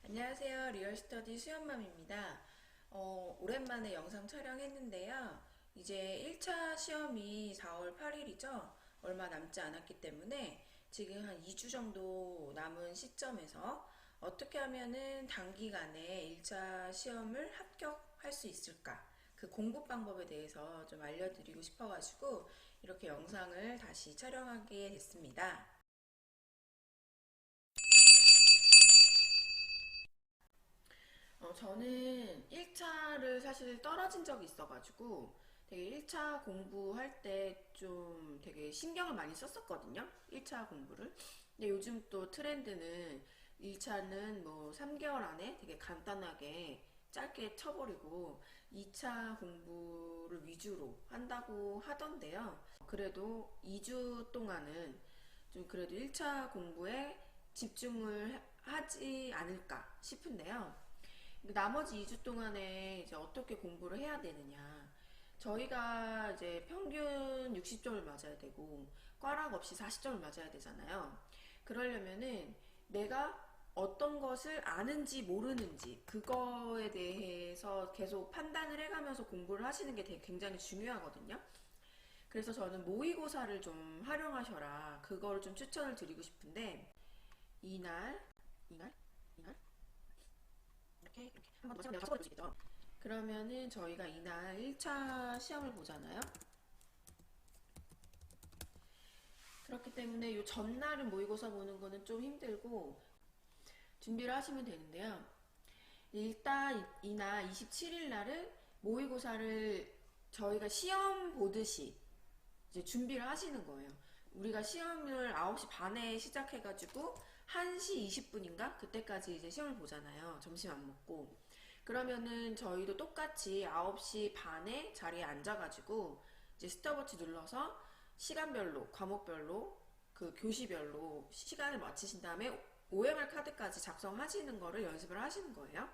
안녕하세요. 리얼스터디 수연맘입니다. 오랜만에 영상 촬영했는데요. 이제 1차 시험이 4월 8일이죠. 얼마 남지 않았기 때문에 지금 한 2주 정도 남은 시점에서 어떻게 하면은 단기간에 1차 시험을 합격할 수 있을까? 그 공부 방법에 대해서 좀 알려드리고 싶어가지고 이렇게 영상을 다시 촬영하게 됐습니다. 저는 1차를 사실 떨어진 적이 있어가지고 되게 1차 공부할 때 좀 되게 신경을 많이 썼었거든요. 1차 공부를. 근데 요즘 또 트렌드는 1차는 뭐 3개월 안에 되게 간단하게 짧게 쳐버리고 2차 공부를 위주로 한다고 하던데요. 그래도 2주 동안은 좀 그래도 1차 공부에 집중을 하지 않을까 싶은데요. 나머지 2주 동안에 이제 어떻게 공부를 해야 되느냐. 저희가 이제 평균 60점을 맞아야 되고, 꽈락 없이 40점을 맞아야 되잖아요. 그러려면은 내가 어떤 것을 아는지 모르는지, 그거에 대해서 계속 판단을 해가면서 공부를 하시는 게 되게 굉장히 중요하거든요. 그래서 저는 모의고사를 좀 활용하셔라. 그거를 좀 추천을 드리고 싶은데, 이날, 이날, 이날, 이렇게 한번 더 내가 다시 보여주겠죠. 그러면은 저희가 이날 1차 시험을 보잖아요. 그렇기 때문에 요 전날은 모의고사 보는 거는 좀 힘들고 준비를 하시면 되는데요. 일단 이날 27일 날은 모의고사를 저희가 시험 보듯이 이제 준비를 하시는 거예요. 우리가 시험을 9시 반에 시작해가지고 1시 20분인가? 그때까지 이제 시험을 보잖아요. 점심 안 먹고. 그러면은 저희도 똑같이 9시 반에 자리에 앉아가지고 이제 스톱워치 눌러서 시간별로, 과목별로, 그 교시별로 시간을 맞추신 다음에 OMR 카드까지 작성하시는 거를 연습을 하시는 거예요.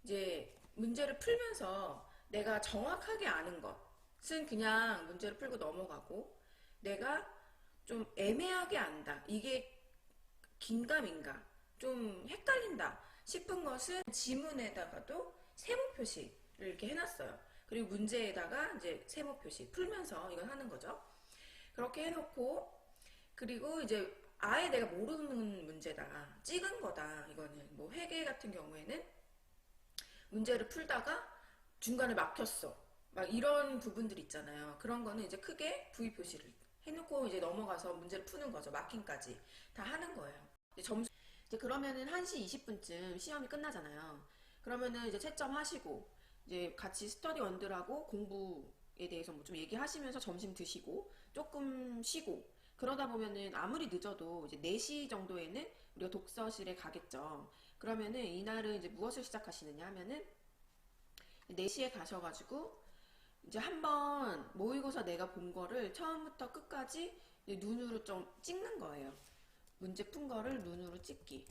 이제 문제를 풀면서 내가 정확하게 아는 것은 그냥 문제를 풀고 넘어가고 내가 좀 애매하게 안다. 이게 긴가민가 좀 헷갈린다 싶은 것은 지문에다가도 세모 표시를 이렇게 해놨어요. 그리고 문제에다가 이제 세모 표시 풀면서 이걸 하는 거죠. 그렇게 해놓고 그리고 이제 아예 내가 모르는 문제다 찍은 거다 이거는 뭐 회계 같은 경우에는 문제를 풀다가 중간에 막혔어 막 이런 부분들 있잖아요. 그런 거는 이제 크게 V 표시를 해놓고 이제 넘어가서 문제를 푸는 거죠. 마킹까지 다 하는 거예요. 점수 이제 그러면은 1시 20분쯤 시험이 끝나잖아요. 그러면은 이제 채점하시고 이제 같이 스터디 원들하고 공부에 대해서 뭐 좀 얘기하시면서 점심 드시고 조금 쉬고 그러다 보면은 아무리 늦어도 이제 4시 정도에는 우리가 독서실에 가겠죠. 그러면은 이날은 이제 무엇을 시작하시느냐 하면은 4시에 가셔가지고 이제 한번 모의고사 내가 본 거를 처음부터 끝까지 눈으로 좀 찍는 거예요. 문제 푼 거를 눈으로 찍기.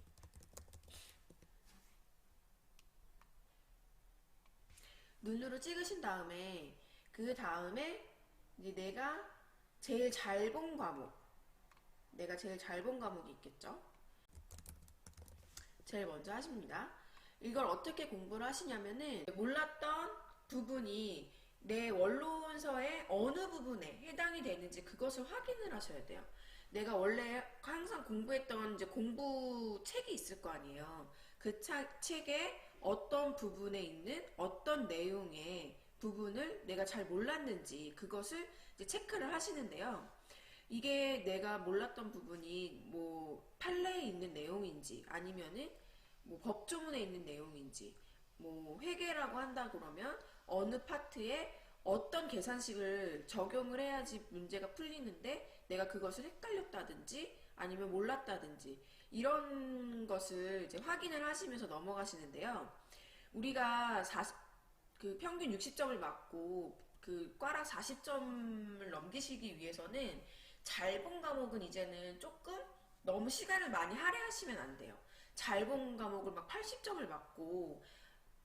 눈으로 찍으신 다음에 그 다음에 이제 제일 잘 본 과목 내가 제일 잘 본 과목이 있겠죠. 제일 먼저 하십니다. 이걸 어떻게 공부를 하시냐면은 몰랐던 부분이 내 원론서의 어느 부분에 해당이 되는지 그것을 확인을 하셔야 돼요. 내가 원래 항상 공부했던 이제 공부 책이 있을 거 아니에요. 그 책에 어떤 부분에 있는 어떤 내용의 부분을 내가 잘 몰랐는지 그것을 이제 체크를 하시는데요. 이게 내가 몰랐던 부분이 뭐 판례에 있는 내용인지 아니면은 뭐 법조문에 있는 내용인지 뭐 회계라고 한다 그러면 어느 파트에 어떤 계산식을 적용을 해야지 문제가 풀리는데 내가 그것을 헷갈렸다든지 아니면 몰랐다든지 이런 것을 이제 확인을 하시면서 넘어가시는데요. 우리가 그 평균 60점을 맞고 그 꽈락 40점을 넘기시기 위해서는 잘 본 과목은 이제는 조금 너무 시간을 많이 할애하시면 안 돼요. 잘 본 과목을 막 80점을 맞고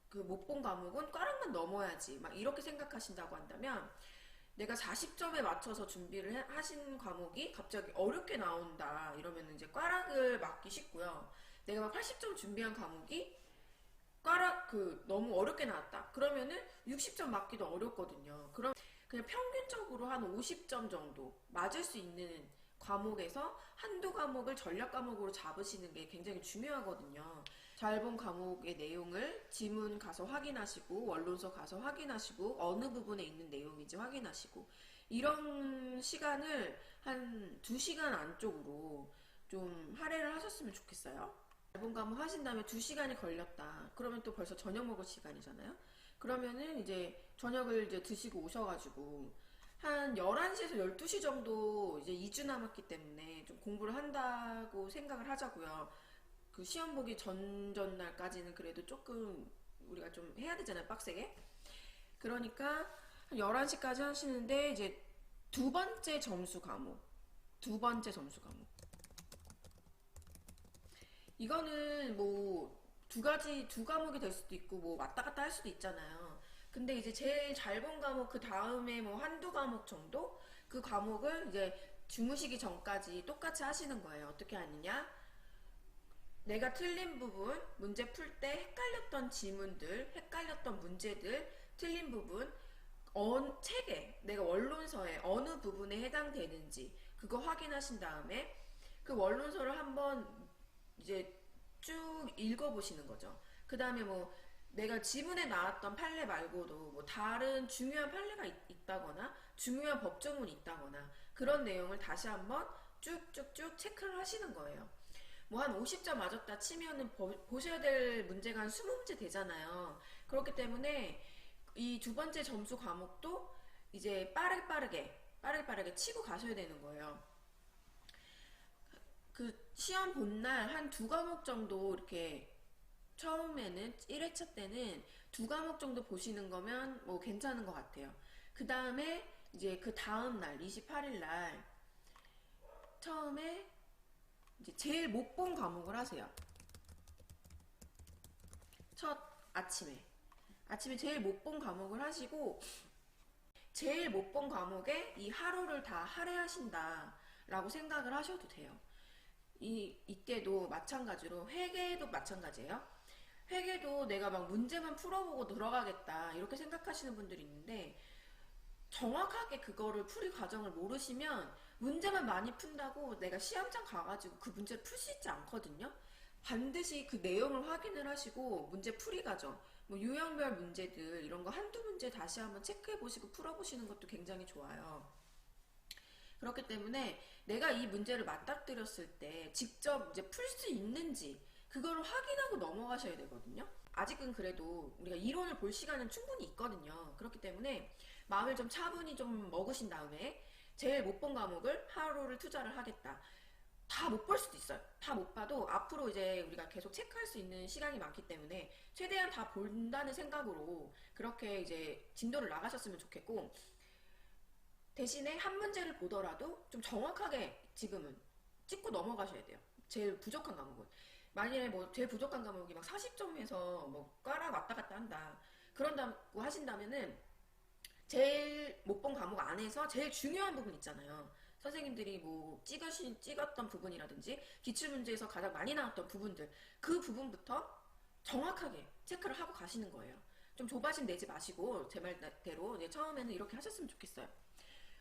그 못 본 과목은 꽈락만 넘어야지 막 이렇게 생각하신다고 한다면 내가 40점에 맞춰서 준비를 하신 과목이 갑자기 어렵게 나온다 이러면 이제 꽈락을 맞기 쉽고요. 내가 막 80점 준비한 과목이 너무 어렵게 나왔다. 그러면은 60점 맞기도 어렵거든요. 그럼 그냥 평균적으로 한 50점 정도 맞을 수 있는 과목에서 한두 과목을 전략 과목으로 잡으시는 게 굉장히 중요하거든요. 잘 본 과목의 내용을 지문 가서 확인하시고 원론서 가서 확인하시고 어느 부분에 있는 내용인지 확인하시고 이런 시간을 한 2시간 안쪽으로 좀 할애를 하셨으면 좋겠어요. 잘 본 과목 하신 다음에 2시간이 걸렸다. 그러면 또 벌써 저녁 먹을 시간이잖아요. 그러면은 이제 저녁을 이제 드시고 오셔가지고 한 11시에서 12시 정도 이제 2주 남았기 때문에 좀 공부를 한다고 생각을 하자고요. 그 시험 보기 전날까지는 그래도 조금 우리가 좀 해야 되잖아요, 빡세게. 그러니까 한 11시까지 하시는데 이제 두 번째 점수 과목 이거는 뭐 두 과목이 될 수도 있고 뭐 왔다 갔다 할 수도 있잖아요. 근데 이제 제일 잘 본 과목 그 다음에 뭐 한두 과목 정도 그 과목을 이제 주무시기 전까지 똑같이 하시는 거예요. 어떻게 하느냐? 내가 틀린 부분, 문제 풀 때 헷갈렸던 지문들, 헷갈렸던 문제들, 틀린 부분, 책에, 내가 원론서에 어느 부분에 해당되는지 그거 확인하신 다음에 그 원론서를 한번 이제 쭉 읽어보시는 거죠. 그 다음에 뭐 내가 지문에 나왔던 판례 말고도 뭐 다른 중요한 판례가 있다거나 중요한 법조문이 있다거나 그런 내용을 다시 한번 쭉쭉쭉 체크를 하시는 거예요. 뭐 한 50점 맞았다 치면은 보셔야 될 문제가 한 20문제 되잖아요. 그렇기 때문에 이 두 번째 점수 과목도 이제 빠르게 치고 가셔야 되는 거예요. 그 시험 본날 한 두 과목 정도 이렇게 처음에는 1회차 때는 두 과목 정도 보시는 거면 뭐 괜찮은 것 같아요. 그 다음에 이제 그 다음 날 28일 날 처음에 이제 제일 못 본 과목을 하세요. 첫 아침에 제일 못 본 과목을 하시고 제일 못 본 과목에 이 하루를 다 할애하신다 라고 생각을 하셔도 돼요. 이때도 마찬가지로 회계도 마찬가지예요. 회계도 내가 막 문제만 풀어보고 들어가겠다 이렇게 생각하시는 분들이 있는데 정확하게 그거를 풀이 과정을 모르시면 문제만 많이 푼다고 내가 시험장 가가지고 그 문제를 풀 수 있지 않거든요. 반드시 그 내용을 확인을 하시고 문제 풀이 과정 뭐 유형별 문제들 이런 거 한두 문제 다시 한번 체크해 보시고 풀어보시는 것도 굉장히 좋아요. 그렇기 때문에 내가 이 문제를 맞닥뜨렸을 때 직접 이제 풀 수 있는지 그걸 확인하고 넘어가셔야 되거든요. 아직은 그래도 우리가 이론을 볼 시간은 충분히 있거든요. 그렇기 때문에 마음을 좀 차분히 좀 먹으신 다음에 제일 못 본 과목을 하루를 투자를 하겠다. 다 못 볼 수도 있어요. 다 못 봐도 앞으로 이제 우리가 계속 체크할 수 있는 시간이 많기 때문에 최대한 다 본다는 생각으로 그렇게 이제 진도를 나가셨으면 좋겠고, 대신에 한 문제를 보더라도 좀 정확하게 지금은 찍고 넘어가셔야 돼요. 제일 부족한 과목은. 만일에 뭐 제일 부족한 과목이 막 40점에서 뭐 꽈라 왔다 갔다 한다. 그런다고 하신다면은 제일 못 본 과목 안에서 제일 중요한 부분 있잖아요. 선생님들이 뭐 찍었던 부분이라든지 기출문제에서 가장 많이 나왔던 부분들, 그 부분부터 정확하게 체크를 하고 가시는 거예요. 좀 조바심 내지 마시고 제 말대로 처음에는 이렇게 하셨으면 좋겠어요.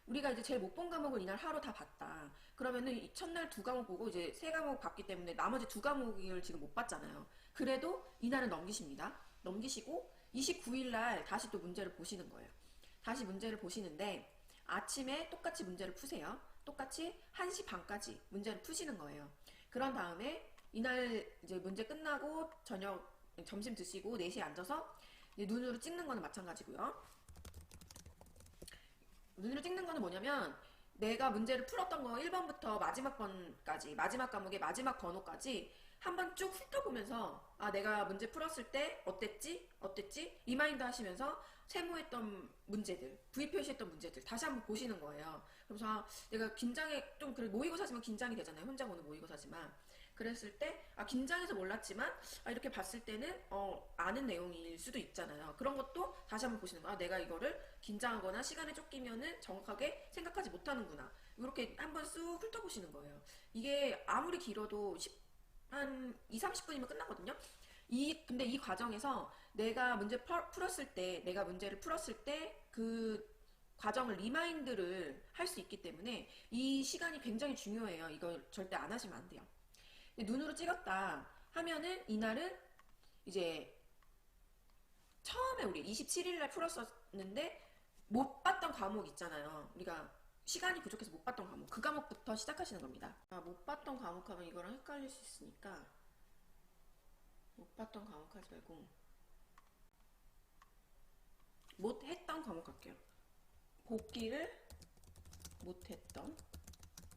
우리가 이제 제일 못 본 과목을 이날 하루 다 봤다. 그러면은 첫날 두 과목 보고 이제 세 과목 봤기 때문에 나머지 두 과목을 지금 못 봤잖아요. 그래도 이날은 넘기십니다. 넘기시고 29일날 다시 또 문제를 보시는 거예요. 다시 문제를 보시는데 아침에 똑같이 문제를 푸세요. 똑같이 1시 반까지 문제를 푸시는 거예요. 그런 다음에 이날 이제 문제 끝나고 점심 드시고 4시에 앉아서 눈으로 찍는 거는 마찬가지고요. 눈으로 찍는 거는 뭐냐면 내가 문제를 풀었던 거 1번부터 마지막 번까지 마지막 과목의 마지막 번호까지 한번 쭉 훑어보면서 아 내가 문제 풀었을 때 어땠지? 이 마인드 하시면서 세모했던 문제들, V 표시했던 문제들 다시 한번 보시는 거예요. 그래서 아, 내가 긴장해 좀 그래 모의고사지만 긴장이 되잖아요. 혼자 보는 모의고사지만 그랬을 때 아 긴장해서 몰랐지만 아 이렇게 봤을 때는 아는 내용일 수도 있잖아요. 그런 것도 다시 한번 보시는 거야. 아, 내가 이거를 긴장하거나 시간에 쫓기면은 정확하게 생각하지 못하는구나. 이렇게 한번 쑥 훑어보시는 거예요. 이게 아무리 길어도 한 2, 30분이면 끝나거든요. 근데 이 과정에서 내가 문제를 풀었을 때 그 과정을 리마인드를 할 수 있기 때문에 이 시간이 굉장히 중요해요. 이거 절대 안 하시면 안 돼요. 눈으로 찍었다 하면은 이날은 이제 처음에 우리 27일날 풀었었는데 못 봤던 과목 있잖아요. 우리가 시간이 부족해서 못 봤던 과목, 그 과목부터 시작하시는 겁니다. 못 봤던 과목 하면 이거랑 헷갈릴 수 있으니까 못 봤던 과목 하지 말고 못 했던 과목 할게요. 복기를 못했던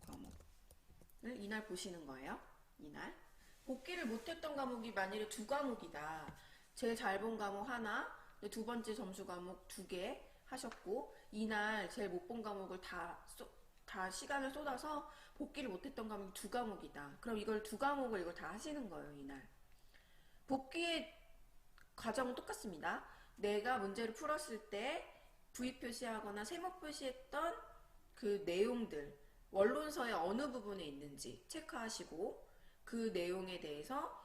과목을 이날 보시는 거예요. 이날 복기를 못했던 과목이 만일에 2과목이다. 제일 잘 본 과목 하나, 두 번째 점수 과목 2개 하셨고 이날 제일 못 본 과목을 다 시간을 쏟아서 복기를 못했던 과목이 2과목이다. 그럼 이걸 2과목을 이걸 다 하시는 거예요. 이날 복기의 과정은 똑같습니다. 내가 문제를 풀었을 때 V 표시하거나 세모 표시했던 그 내용들, 원론서의 어느 부분에 있는지 체크하시고 그 내용에 대해서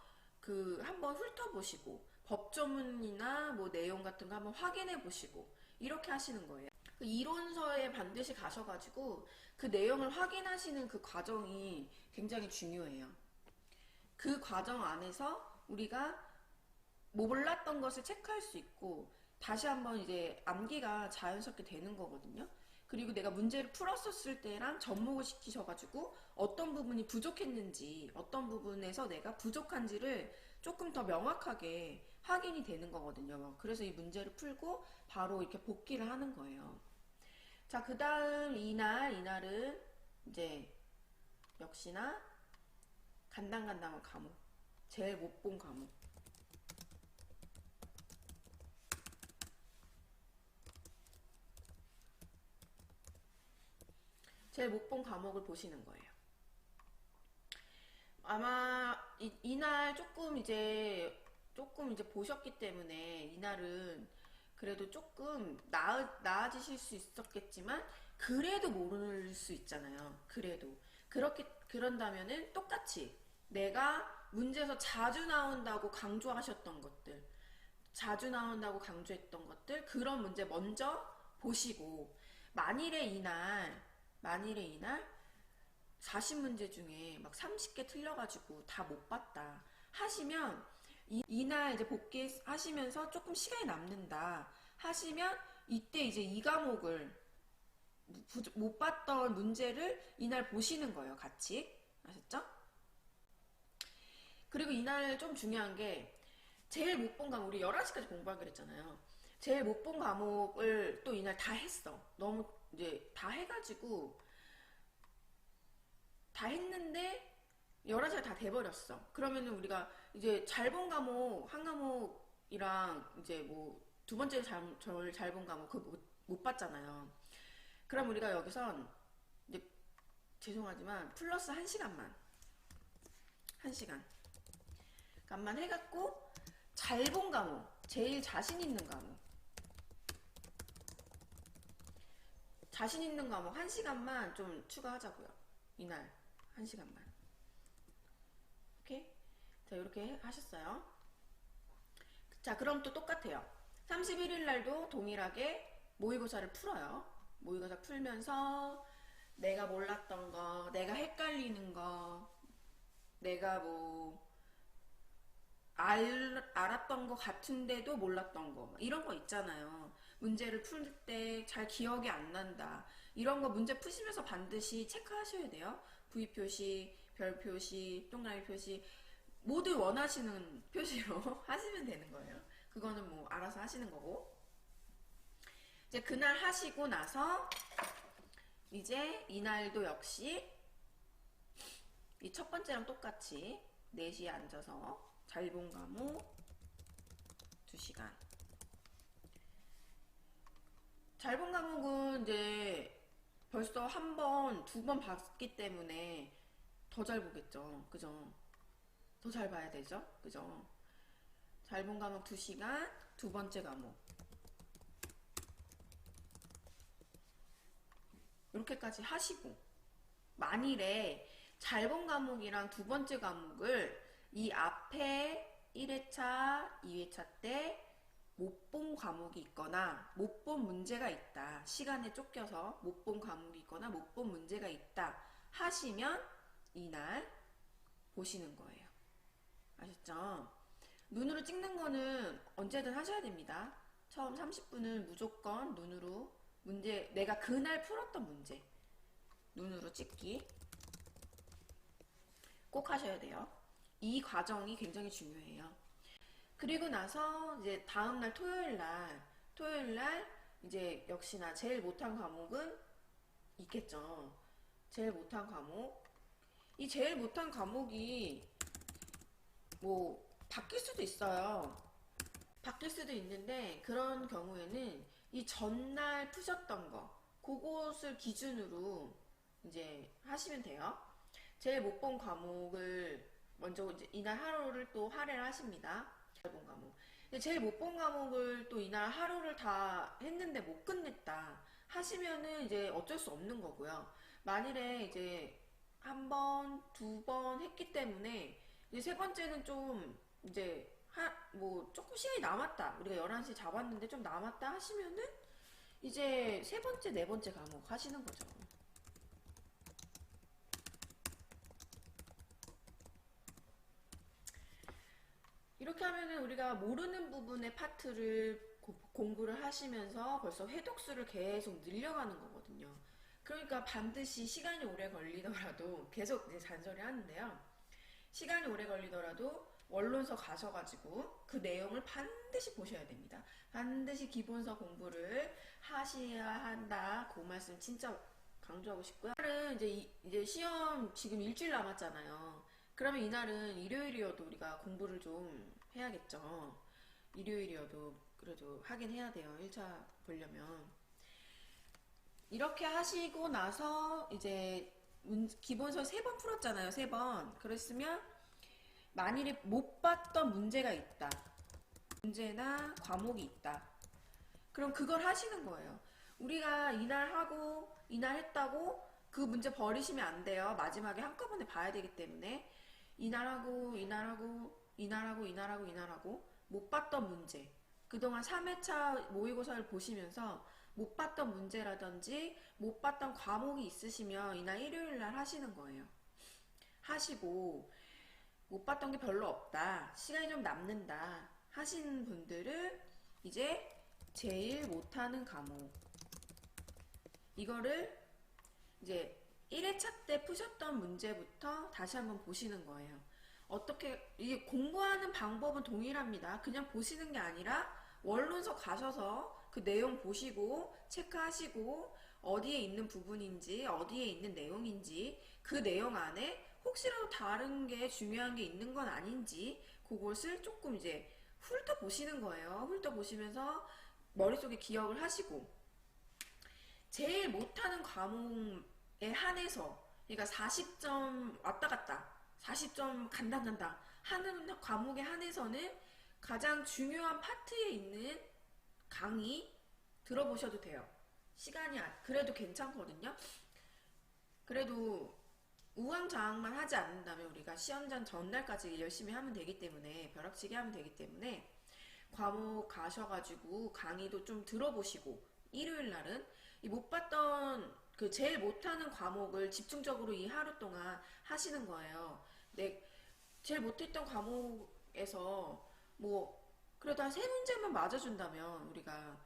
한번 훑어보시고 법조문이나 뭐 내용 같은 거 한번 확인해 보시고 이렇게 하시는 거예요. 이론서에 반드시 가셔가지고 그 내용을 확인하시는 그 과정이 굉장히 중요해요. 그 과정 안에서 우리가 몰랐던 것을 체크할 수 있고 다시 한번 이제 암기가 자연스럽게 되는 거거든요. 그리고 내가 문제를 풀었었을 때랑 접목을 시키셔가지고 어떤 부분이 부족했는지, 어떤 부분에서 내가 부족한지를 조금 더 명확하게 확인이 되는 거거든요. 그래서 이 문제를 풀고 바로 이렇게 복기를 하는 거예요. 자, 그 다음 이날은 이제 역시나 간당간당한 과목, 제일 못 본 과목. 제일 못 본 과목을 보시는 거예요. 아마 이날 조금 이제 보셨기 때문에 이날은 그래도 조금 나아지실 수 있었겠지만 그래도 모를 수 있잖아요. 그런다면은 똑같이 내가 문제에서 자주 나온다고 강조하셨던 것들, 자주 나온다고 강조했던 것들, 그런 문제 먼저 보시고 만일에 이날 40문제 중에 막 30개 틀려가지고 다 못 봤다 하시면 이날 이제 복귀하시면서 조금 시간이 남는다 하시면 이때 이제 이 과목을 못 봤던 문제를 이날 보시는 거예요. 같이. 아셨죠? 그리고 이날 좀 중요한 게 제일 못 본 과목, 우리 11시까지 공부하기로 했잖아요. 제일 못 본 과목을 또 이날 다 했어. 너무 이제 다 해가지고 다 했는데 11시가 다 돼버렸어. 그러면은 우리가 이제 잘 본 과목 한 과목이랑 이제 뭐 두 번째 잘 본 과목 그거 못 봤잖아요. 그럼 우리가 여기선 이제 죄송하지만 플러스 1시간만 1시간만 해갖고 잘 본 과목, 제일 자신 있는 과목, 자신 있는 과목 1시간만 좀 추가하자고요. 이날 1시간만. 오케이? 자, 이렇게 하셨어요. 자, 그럼 또 똑같아요. 31일 날도 동일하게 모의고사를 풀어요. 모의고사 풀면서 내가 몰랐던 거, 내가 헷갈리는 거, 내가 뭐 알았던 거 같은데도 몰랐던 거 이런 거 있잖아요. 문제를 풀 때 잘 기억이 안 난다. 이런 거 문제 푸시면서 반드시 체크하셔야 돼요. V 표시, 별 표시, 동그라미 표시 모두 원하시는 표시로 하시면 되는 거예요. 그거는 뭐 알아서 하시는 거고. 이제 그날 하시고 나서 이제 이날도 역시 이 첫 번째랑 똑같이 4시에 앉아서 잘 본 과목 2시간. 잘 본 과목은 이제 벌써 한 번, 2번 봤기 때문에 더 잘 보겠죠. 그죠? 더 잘 봐야 되죠. 그죠? 잘 본 과목 2시간, 두 번째 과목. 이렇게까지 하시고 만일에 잘 본 과목이랑 두 번째 과목을 이 앞에 1회차, 2회차 때 못 본 과목이 있거나 못 본 문제가 있다. 시간에 쫓겨서 못 본 과목이 있거나 못 본 문제가 있다 하시면 이날 보시는 거예요. 아셨죠? 눈으로 찍는 거는 언제든 하셔야 됩니다. 처음 30분은 무조건 눈으로 문제, 내가 그날 풀었던 문제 눈으로 찍기 꼭 하셔야 돼요. 이 과정이 굉장히 중요해요. 그리고 나서 이제 다음날 토요일날 이제 역시나 제일 못한 과목은 있겠죠. 제일 못한 과목. 이 제일 못한 과목이 뭐 바뀔 수도 있어요. 바뀔 수도 있는데 그런 경우에는 이 전날 푸셨던 거 그것을 기준으로 이제 하시면 돼요. 제일 못 본 과목을 먼저 이제 이날 하루를 또 할애를 하십니다. 본 과목. 근데 제일 못 본 과목을 또 이날 하루를 다 했는데 못 끝냈다 하시면은 이제 어쩔 수 없는 거고요. 만일에 이제 한 번, 두 번 했기 때문에 이제 세 번째는 좀 이제 뭐 조금 시간이 남았다. 우리가 11시 잡았는데 좀 남았다 하시면은 이제 세 번째, 네 번째 과목 하시는 거죠. 이렇게 하면은 우리가 모르는 부분의 파트를 공부를 하시면서 벌써 회독수를 계속 늘려가는 거거든요. 그러니까 반드시 시간이 오래 걸리더라도 계속 이제 잔소리 하는데요. 시간이 오래 걸리더라도 원론서 가셔가지고 그 내용을 반드시 보셔야 됩니다. 반드시 기본서 공부를 하셔야 한다. 그 말씀 진짜 강조하고 싶고요. 이날은 이제 시험 지금 일주일 남았잖아요. 그러면 이날은 일요일이어도 우리가 공부를 좀 해야겠죠. 일요일이어도 그래도 하긴 해야 돼요. 1차 보려면. 이렇게 하시고 나서 이제 기본서 3번 풀었잖아요. 3번. 그랬으면 만일에 못 봤던 문제가 있다. 문제나 과목이 있다. 그럼 그걸 하시는 거예요. 우리가 이날 하고 이날 했다고 그 문제 버리시면 안 돼요. 마지막에 한꺼번에 봐야 되기 때문에 이날 하고 이날 하고 이날 하고 이날 하고 이날 하고 못 봤던 문제 그동안 3회차 모의고사를 보시면서 못 봤던 문제라든지 못 봤던 과목이 있으시면 이날 일요일날 하시는 거예요. 하시고 못 봤던 게 별로 없다. 시간이 좀 남는다. 하시는 분들은 이제 제일 못하는 과목 이거를 이제 1회차 때 푸셨던 문제부터 다시 한번 보시는 거예요. 어떻게 이게 공부하는 방법은 동일합니다. 그냥 보시는 게 아니라 원론서 가셔서 그 내용 보시고 체크하시고 어디에 있는 부분인지 어디에 있는 내용인지 그 내용 안에 혹시라도 다른 게 중요한 게 있는 건 아닌지 그것을 조금 이제 훑어보시는 거예요. 훑어보시면서 머릿속에 기억을 하시고 제일 못하는 과목에 한해서 그러니까 40점 왔다 갔다 40점 간다 하는 과목에 한해서는 가장 중요한 파트에 있는 강의 들어보셔도 돼요. 시간이 그래도 괜찮거든요. 그래도 우왕좌왕만 하지 않는다면 우리가 시험장 전날까지 열심히 하면 되기 때문에 벼락치기 하면 되기 때문에 과목 가셔가지고 강의도 좀 들어보시고 일요일날은 이 못 봤던 그 제일 못하는 과목을 집중적으로 이 하루 동안 하시는 거예요. 제일 못했던 과목에서 뭐 그래도 한 3문제만 맞아준다면 우리가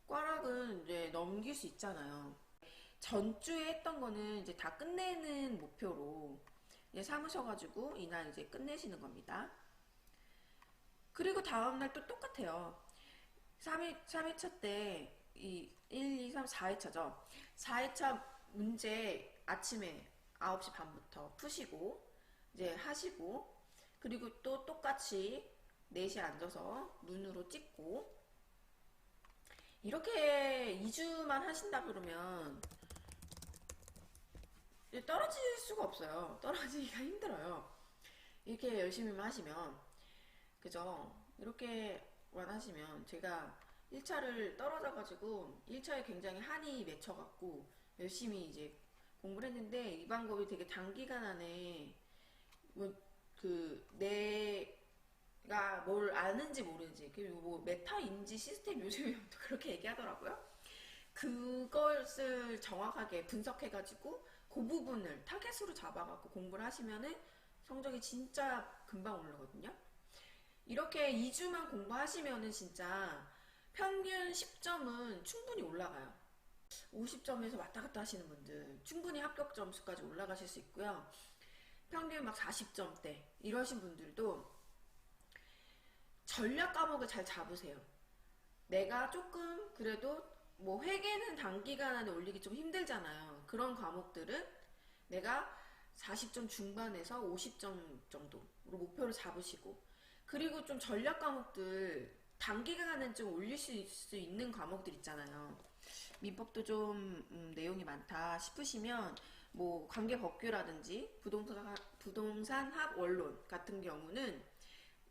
꽈락은 이제 넘길 수 있잖아요. 전주에 했던 거는 이제 다 끝내는 목표로 이제 삼으셔가지고 이날 이제 끝내시는 겁니다. 그리고 다음날 또 똑같아요. 3회차 때 이 1, 2, 3, 4회차죠. 4회차 문제 아침에 9시 반부터 푸시고 이제 하시고 그리고 또 똑같이 4시에 앉아서 눈으로 찍고 이렇게 2주만 하신다 그러면 떨어질 수가 없어요. 떨어지기가 힘들어요. 이렇게 열심히만 하시면 그죠? 이렇게만 하시면 제가 1차를 떨어져가지고 1차에 굉장히 한이 맺혀갖고 열심히 이제 공부를 했는데 이 방법이 되게 단기간 안에 뭐 내가 뭘 아는지 모르는지, 그리고 뭐 메타 인지 시스템 요즘에 또 그렇게 얘기하더라고요. 그것을 정확하게 분석해가지고 그 부분을 타겟으로 잡아갖고 공부를 하시면은 성적이 진짜 금방 오르거든요. 이렇게 2주만 공부하시면은 진짜 평균 10점은 충분히 올라가요. 50점에서 왔다 갔다 하시는 분들 충분히 합격 점수까지 올라가실 수 있고요. 평균 막 40점대 이러신 분들도 전략 과목을 잘 잡으세요. 내가 조금 그래도 뭐 회계는 단기간 안에 올리기 좀 힘들잖아요. 그런 과목들은 내가 40점 중반에서 50점 정도로 목표를 잡으시고, 그리고 좀 전략 과목들 단기간은 좀 올릴 수 있는 과목들 있잖아요. 민법도 좀 내용이 많다 싶으시면 뭐 관계법규라든지 부동산 합 원론 같은 경우는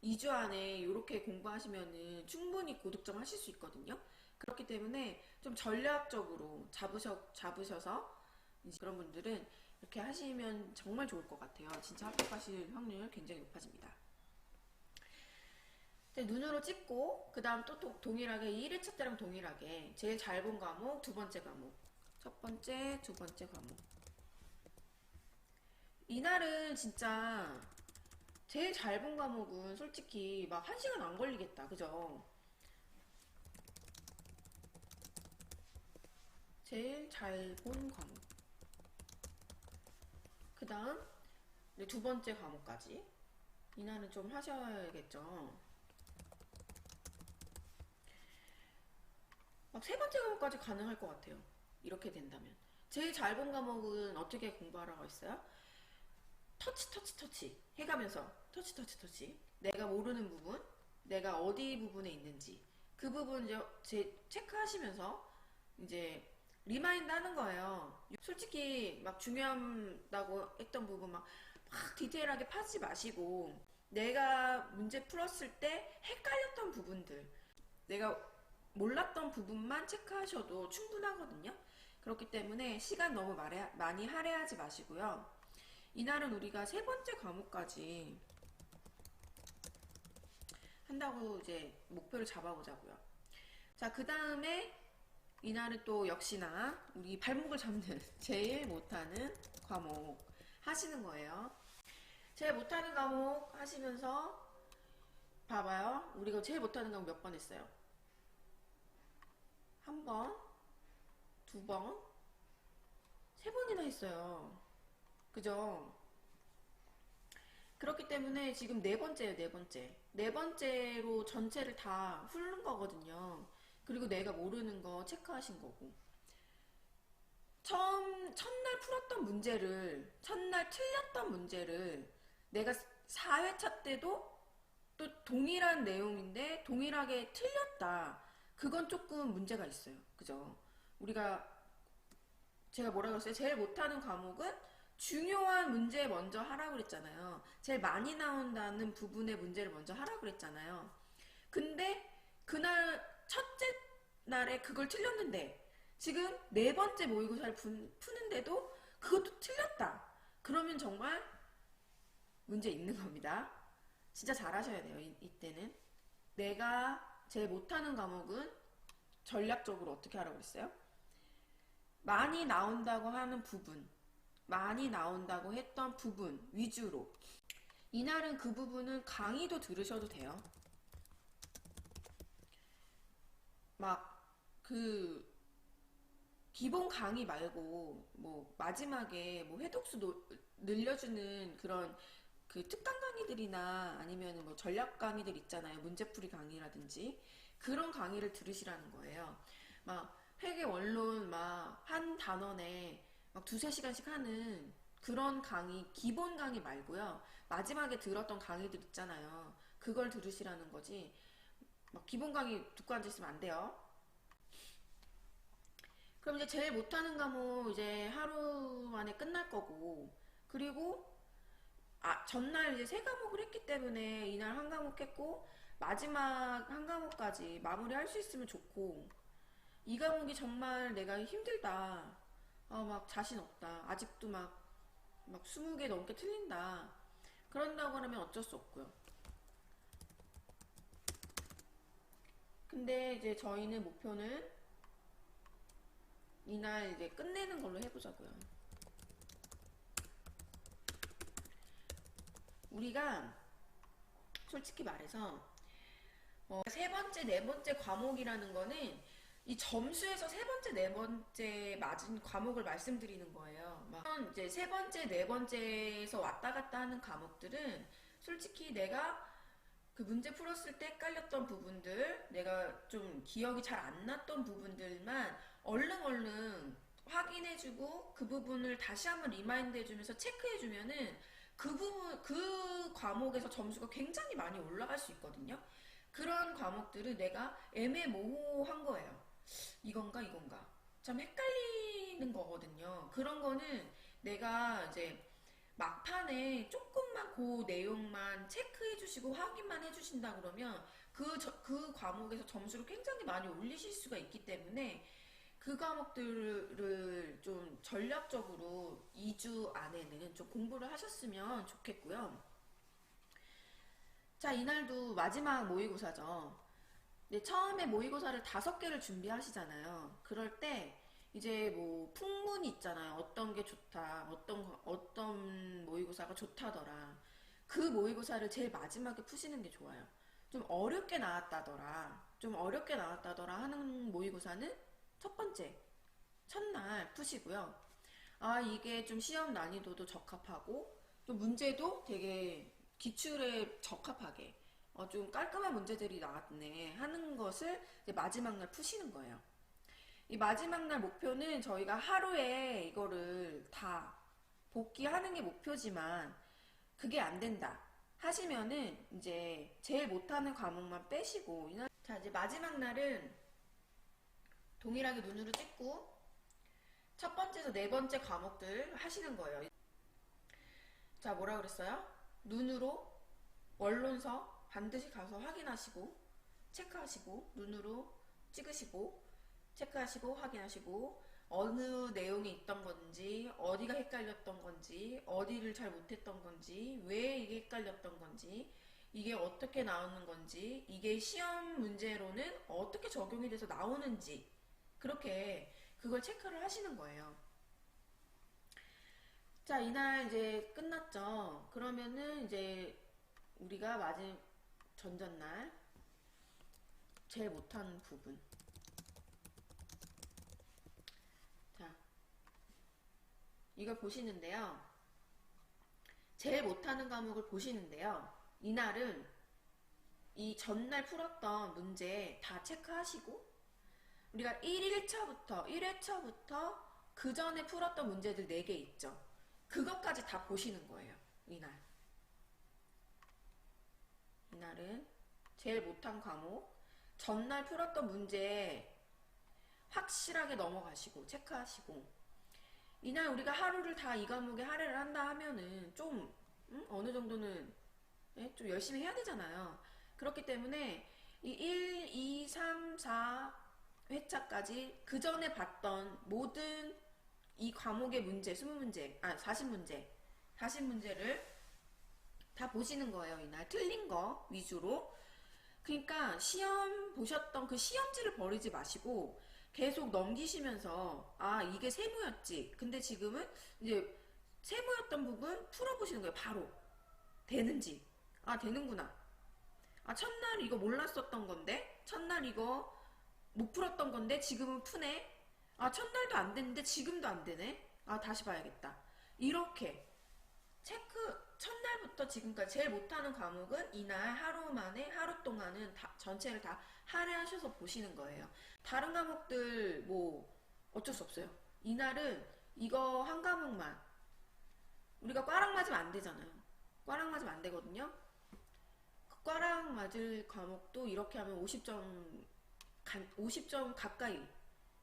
2주 안에 이렇게 공부하시면은 충분히 고득점 하실 수 있거든요. 그렇기 때문에 좀 전략적으로 잡으셔서 이제 그런 분들은 이렇게 하시면 정말 좋을 것 같아요. 진짜 합격하실 확률 굉장히 높아집니다. 눈으로 찍고 그 다음 또 동일하게 1회차 때랑 동일하게 제일 잘 본 과목, 두 번째 과목, 첫 번째, 두 번째 과목. 이날은 진짜 제일 잘 본 과목은 솔직히 막 1시간 안 걸리겠다. 그죠? 제일 잘 본 과목. 그 다음 두 번째 과목까지. 이날은 좀 하셔야겠죠. 막 세 번째 과목까지 가능할 것 같아요. 이렇게 된다면. 제일 잘 본 과목은 어떻게 공부하라고 했어요? 터치 해가면서 터치 내가 모르는 부분, 내가 어디 부분에 있는지 그 부분 이제 체크하시면서 이제 리마인드 하는 거예요. 솔직히 막 중요하다고 했던 부분 막 디테일하게 파지 마시고, 내가 문제 풀었을 때 헷갈렸던 부분들, 내가 몰랐던 부분만 체크하셔도 충분하거든요. 그렇기 때문에 시간 너무 많이 할애하지 마시고요. 이날은 우리가 세 번째 과목까지 한다고 이제 목표를 잡아보자고요. 자, 그 다음에 이날은 또 역시나 우리 발목을 잡는 제일 못하는 과목 하시는 거예요. 제일 못하는 과목 하시면서 봐봐요. 우리가 제일 못하는 과목 몇 번 했어요? 한 번, 두 번, 세 번이나 했어요. 그죠? 그렇기 때문에 지금 네 번째예요, 네 번째. 네 번째로 전체를 다 훑는 거거든요. 그리고 내가 모르는 거 체크하신 거고. 첫날 풀었던 문제를, 첫날 틀렸던 문제를 내가 4회차 때도 또 동일한 내용인데 동일하게 틀렸다. 그건 조금 문제가 있어요. 그죠? 제가 뭐라고 했어요? 제일 못하는 과목은 중요한 문제 먼저 하라고 그랬잖아요. 제일 많이 나온다는 부분의 문제를 먼저 하라고 그랬잖아요. 근데 그날 첫째 날에 그걸 틀렸는데 지금 네 번째 모의고사를 푸는데도 그것도 틀렸다. 그러면 정말 문제 있는 겁니다. 진짜 잘하셔야 돼요. 이때는. 내가 제일 못하는 과목은 전략적으로 어떻게 하라고 그랬어요? 많이 나온다고 하는 부분, 많이 나온다고 했던 부분 위주로. 이날은 그 부분은 강의도 들으셔도 돼요. 막 그 기본 강의 말고 뭐 마지막에 뭐 회독수 늘려주는 그런 그 특강 강의들이나 아니면 뭐 전략 강의들 있잖아요. 문제풀이 강의라든지 그런 강의를 들으시라는 거예요. 막 회계 원론 막 한 단원에 막 두세 시간씩 하는 그런 강의, 기본 강의 말고요. 마지막에 들었던 강의들 있잖아요. 그걸 들으시라는 거지. 막 기본 강의 듣고 앉아있으면 안 돼요. 그럼 이제 제일 못하는 과목 이제 하루 만에 끝날 거고, 그리고 전날 이제 세 과목을 했기 때문에 이날 한 과목 했고 마지막 한 과목까지 마무리할 수 있으면 좋고, 이 과목이 정말 내가 힘들다, 막 자신 없다, 아직도 막 20개 넘게 틀린다, 그런다고 하면 어쩔 수 없고요. 근데 이제 저희는 목표는 이날 이제 끝내는 걸로 해보자고요. 우리가 솔직히 말해서 세 번째, 네 번째 과목이라는 거는 이 점수에서 세 번째, 네 번째 맞은 과목을 말씀드리는 거예요. 막 이제 세 번째, 네 번째에서 왔다 갔다 하는 과목들은 솔직히 내가 그 문제 풀었을 때 헷갈렸던 부분들, 내가 좀 기억이 잘 안 났던 부분들만 얼른 확인해주고 그 부분을 다시 한번 리마인드 해주면서 체크해주면은 그 부분, 그 과목에서 점수가 굉장히 많이 올라갈 수 있거든요. 그런 과목들은 내가 애매모호한 거예요. 이건가? 참 헷갈리는 거거든요. 그런 거는 내가 이제 막판에 조금만 그 내용만 체크해 주시고 확인만 해 주신다 그러면 그 과목에서 점수를 굉장히 많이 올리실 수가 있기 때문에 그 과목들을 좀 전략적으로 2주 안에는 좀 공부를 하셨으면 좋겠고요. 자, 이날도 마지막 모의고사죠. 근데 처음에 모의고사를 5개를 준비하시잖아요. 그럴 때 이제 뭐 풍문이 있잖아요. 어떤 게 좋다, 어떤 모의고사가 좋다더라. 그 모의고사를 제일 마지막에 푸시는 게 좋아요. 좀 어렵게 나왔다더라 하는 모의고사는 첫 번째, 첫날 푸시고요. 아, 이게 좀 시험 난이도도 적합하고 또 문제도 되게 기출에 적합하게 좀 깔끔한 문제들이 나왔네 하는 것을 이제 마지막 날 푸시는 거예요. 이 마지막 날 목표는 저희가 하루에 이거를 다 복귀하는 게 목표지만 그게 안 된다 하시면은 이제 제일 못하는 과목만 빼시고 자, 이제 마지막 날은 동일하게 눈으로 찍고 첫 번째에서 네 번째 과목들 하시는 거예요. 자, 뭐라 그랬어요? 눈으로 원론서 반드시 가서 확인하시고 체크하시고 눈으로 찍으시고 체크하시고 확인하시고 어느 내용이 있던 건지 어디가 헷갈렸던 건지 어디를 잘 못했던 건지 왜 이게 헷갈렸던 건지 이게 어떻게 나오는 건지 이게 시험 문제로는 어떻게 적용이 돼서 나오는지 그렇게 그걸 체크를 하시는 거예요. 자, 이날 이제 끝났죠. 그러면은 이제 우리가 전전날 제일 못한 부분. 자, 이걸 보시는데요. 제일 못하는 과목을 보시는데요. 이날은 이 전날 풀었던 문제 다 체크하시고 우리가 1회차부터 그 전에 풀었던 문제들 4개 있죠. 그것까지 다 보시는 거예요. 이날은 제일 못한 과목 전날 풀었던 문제 확실하게 넘어가시고 체크하시고 이날 우리가 하루를 다 이 과목에 할애를 한다 하면은 좀 어느 정도는 좀 열심히 해야 되잖아요. 그렇기 때문에 이 1, 2, 3, 4회차까지 그 전에 봤던 모든 이 과목의 문제, 20문제, 40문제를 다 보시는 거예요. 이날 틀린 거 위주로. 그러니까 시험 보셨던 그 시험지를 버리지 마시고 계속 넘기시면서 아, 이게 세모였지. 근데 지금은 이제 세모였던 부분 풀어보시는 거예요. 바로 되는지. 아, 되는구나. 아, 첫날 이거 몰랐었던 건데 첫날 이거 못 풀었던 건데 지금은 푸네. 아, 첫날도 안 됐는데 지금도 안 되네. 아, 다시 봐야겠다. 이렇게 첫날부터 지금까지 제일 못하는 과목은 이날 하루 만에 하루 동안은 전체를 다 할애하셔서 보시는 거예요. 다른 과목들 뭐 어쩔 수 없어요. 이날은 이거 한 과목만 우리가 꽈락 맞으면 안 되잖아요. 꽈락 맞으면 안 되거든요. 그 꽈락 맞을 과목도 이렇게 하면 50점 가까이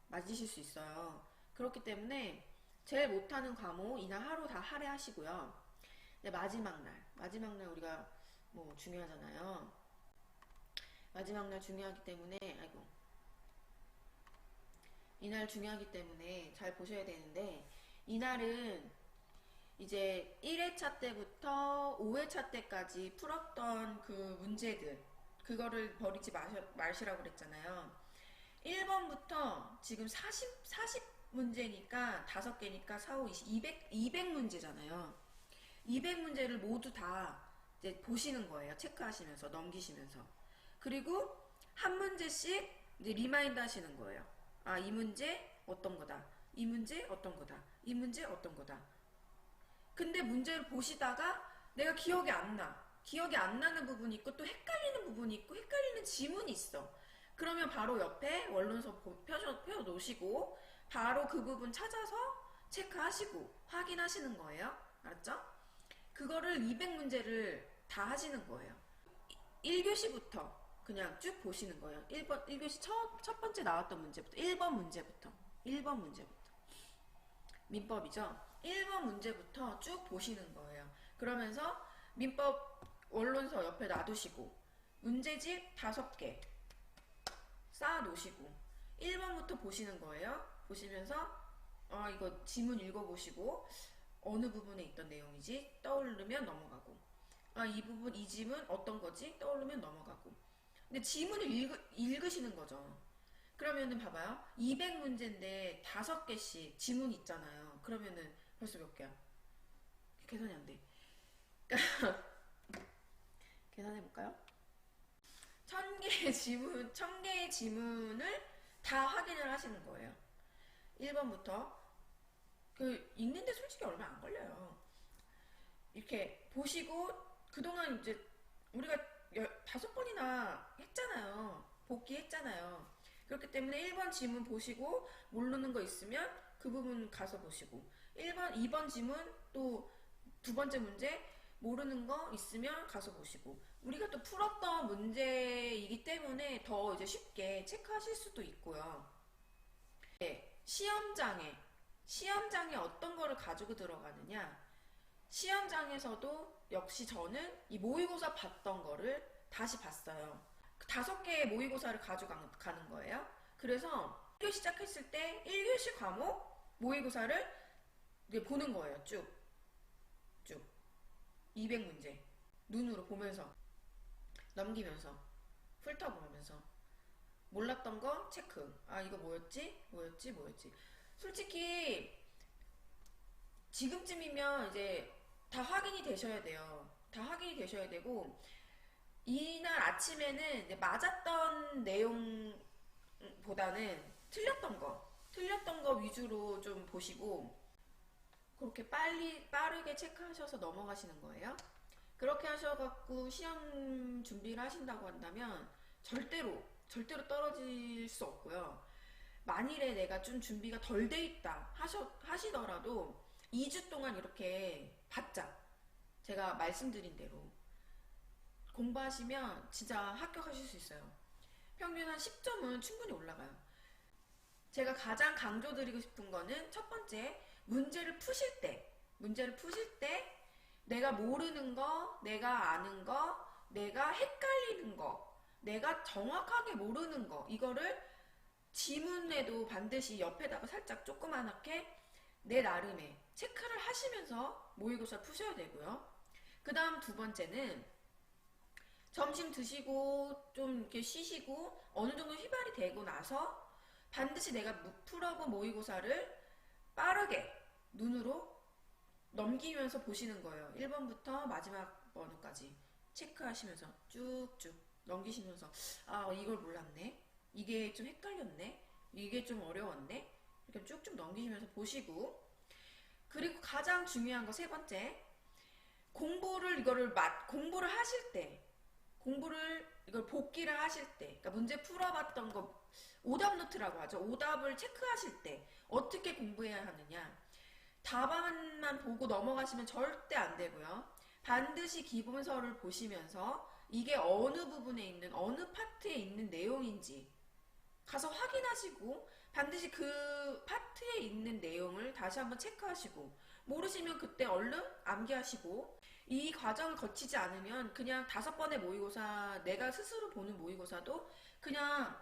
맞으실 수 있어요. 그렇기 때문에 제일 못하는 과목 이날 하루 다 할애하시고요. 마지막 날 우리가 뭐 중요하잖아요. 마지막 날 중요하기 때문에 이날 중요하기 때문에 잘 보셔야 되는데 이날은 이제 1회차 때부터 5회차 때까지 풀었던 그 문제들, 그거를 버리지 마시라고 그랬잖아요. 1번부터 지금 40 문제니까 5개니까 4, 5, 20, 200문제잖아요. 200문제를 모두 다 이제 보시는 거예요. 체크하시면서, 넘기시면서. 그리고 한 문제씩 이제 리마인드 하시는 거예요. 아, 이 문제 어떤 거다. 이 문제 어떤 거다. 이 문제 어떤 거다. 근데 문제를 보시다가 내가 기억이 안 나. 기억이 안 나는 부분이 있고 또 헷갈리는 부분이 있고 헷갈리는 지문이 있어. 그러면 바로 옆에 원론서 펴 놓으시고 바로 그 부분 찾아서 체크하시고 확인하시는 거예요. 알았죠? 그거를 200문제를 다 하시는 거예요. 1교시부터 그냥 쭉 보시는 거예요. 1교시 첫 번째 나왔던 문제부터 1번 문제부터 1번 문제부터 민법이죠. 1번 문제부터 쭉 보시는 거예요. 그러면서 민법 원론서 옆에 놔두시고 문제집 5개 쌓아 놓으시고 1번부터 보시는 거예요. 보시면서 이거 지문 읽어보시고 어느 부분에 있던 내용이지 떠오르면 넘어가고 이 부분 이 지문 어떤 거지 떠오르면 넘어가고. 근데 지문을 읽으시는 거죠. 그러면은 봐봐요. 200문제인데 5개씩 지문 있잖아요. 그러면은 벌써 몇 개야? 계산이 안 돼. 계산해볼까요? 1000개의 지문을 다 확인을 하시는 거예요. 1번부터. 읽는데 솔직히 얼마 안 걸려요. 이렇게 보시고, 그동안 이제 우리가 5번이나 했잖아요. 복귀했잖아요. 그렇기 때문에 1번 지문 보시고, 모르는 거 있으면 그 부분 가서 보시고, 2번 지문 또 두 번째 문제, 모르는 거 있으면 가서 보시고, 우리가 또 풀었던 문제이기 때문에 더 이제 쉽게 체크하실 수도 있고요. 네, 시험장에 어떤 거를 가지고 들어가느냐. 시험장에서도 역시 저는 이 모의고사 봤던 거를 다시 봤어요. 5개의 모의고사를 가져가는 거예요. 그래서 1교시 시작했을 때 1교시 과목 모의고사를 보는 거예요. 쭉 200문제 눈으로 보면서 넘기면서 훑어보면서 몰랐던 거 체크. 이거 뭐였지? 솔직히 지금쯤이면 이제 다 확인이 되셔야 돼요. 다 확인이 되셔야 되고, 이날 아침에는 이제 맞았던 내용보다는 틀렸던 거 위주로 좀 보시고, 그렇게 빠르게 체크하셔서 넘어가시는 거예요. 그렇게 하셔갖고 시험 준비를 하신다고 한다면 절대로 떨어질 수 없고요. 만일에 내가 좀 준비가 덜 돼 있다 하시더라도 2주 동안 이렇게 받자. 제가 말씀드린 대로 공부하시면 진짜 합격하실 수 있어요. 평균 한 10점은 충분히 올라가요. 제가 가장 강조드리고 싶은 거는 첫 번째, 문제를 푸실 때 내가 모르는 거, 내가 아는 거, 내가 헷갈리는 거, 내가 정확하게 모르는 거, 이거를 지문에도 반드시 옆에다가 살짝 조그만하게 내 나름의 체크를 하시면서 모의고사 푸셔야 되고요. 그 다음 두 번째는 점심 드시고 좀 이렇게 쉬시고 어느 정도 휘발이 되고 나서 반드시 내가 풀어본 모의고사를 빠르게 눈으로 넘기면서 보시는 거예요. 1번부터 마지막 번호까지 체크하시면서 쭉쭉 넘기시면서 이걸 몰랐네, 이게 좀 헷갈렸네, 이게 좀 어려웠네, 이렇게 쭉쭉 넘기시면서 보시고, 그리고 가장 중요한 거 세 번째, 공부를 하실 때, 이걸 복기를 하실 때, 그러니까 문제 풀어봤던 거 오답 노트라고 하죠. 오답을 체크하실 때 어떻게 공부해야 하느냐. 답안만 보고 넘어가시면 절대 안 되고요. 반드시 기본서를 보시면서 이게 어느 부분에 있는, 어느 파트에 있는 내용인지 가서 확인하시고, 반드시 그 파트에 있는 내용을 다시 한번 체크하시고, 모르시면 그때 얼른 암기하시고, 이 과정을 거치지 않으면 그냥 5번의 모의고사, 내가 스스로 보는 모의고사도 그냥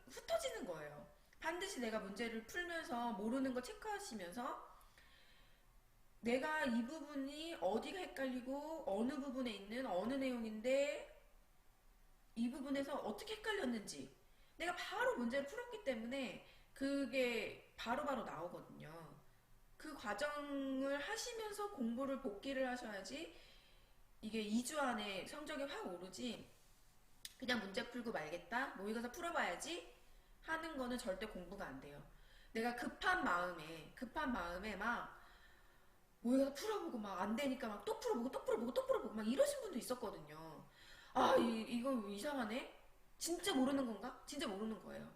흩어지는 거예요. 반드시 내가 문제를 풀면서 모르는 거 체크하시면서 내가 이 부분이 어디가 헷갈리고 어느 부분에 있는 어느 내용인데 이 부분에서 어떻게 헷갈렸는지 내가 바로 문제를 풀었기 때문에 그게 바로바로 나오거든요. 그 과정을 하시면서 공부를 복기를 하셔야지 이게 2주 안에 성적이 확 오르지, 그냥 문제 풀고 말겠다, 모의고사 풀어봐야지 하는 거는 절대 공부가 안 돼요. 내가 급한 마음에 막 모의고사 풀어보고 막 안 되니까 막 또 풀어보고 또 풀어보고 또 풀어보고 막 이러신 분도 있었거든요. 아, 이거 이상하네? 진짜 모르는 건가? 진짜 모르는 거예요.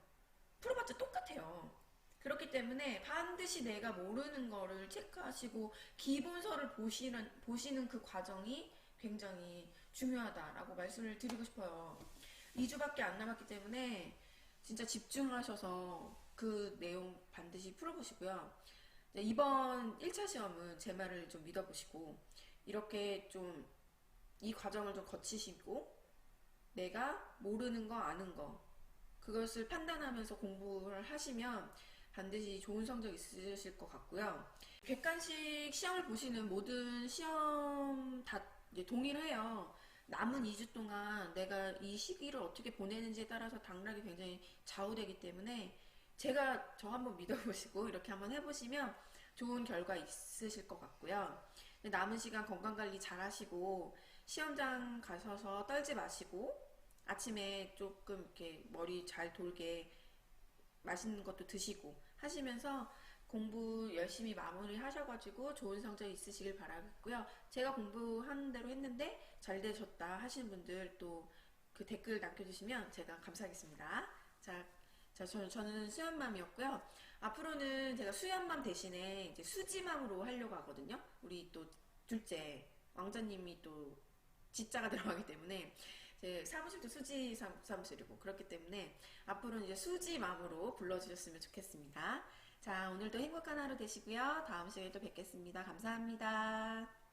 풀어봤자 똑같아요. 그렇기 때문에 반드시 내가 모르는 거를 체크하시고 기본서를 보시는 그 과정이 굉장히 중요하다라고 말씀을 드리고 싶어요. 2주밖에 안 남았기 때문에 진짜 집중하셔서 그 내용 반드시 풀어보시고요. 이번 1차 시험은 제 말을 좀 믿어보시고 이렇게 좀 이 과정을 좀 거치시고 내가 모르는 거 아는 거 그것을 판단하면서 공부를 하시면 반드시 좋은 성적 있으실 것 같고요. 객관식 시험을 보시는 모든 시험 다 동일해요. 남은 2주 동안 내가 이 시기를 어떻게 보내는지에 따라서 당락이 굉장히 좌우되기 때문에 제가 저 한번 믿어보시고 이렇게 한번 해보시면 좋은 결과 있으실 것 같고요. 남은 시간 건강관리 잘 하시고 시험장 가셔서 떨지 마시고 아침에 조금 이렇게 머리 잘 돌게 맛있는 것도 드시고 하시면서 공부 열심히 마무리 하셔가지고 좋은 성적 있으시길 바라겠고요. 제가 공부하는 대로 했는데 잘 되셨다 하시는 분들 또 그 댓글 남겨주시면 제가 감사하겠습니다. 저는 수연맘이었고요. 앞으로는 제가 수연맘 대신에 이제 수지맘으로 하려고 하거든요. 우리 또 둘째 왕자님이 또 지자가 들어가기 때문에 제 사무실도 수지 사무실이고 그렇기 때문에 앞으로는 이제 수지맘으로 불러주셨으면 좋겠습니다. 자, 오늘도 행복한 하루 되시고요. 다음 시간에 또 뵙겠습니다. 감사합니다.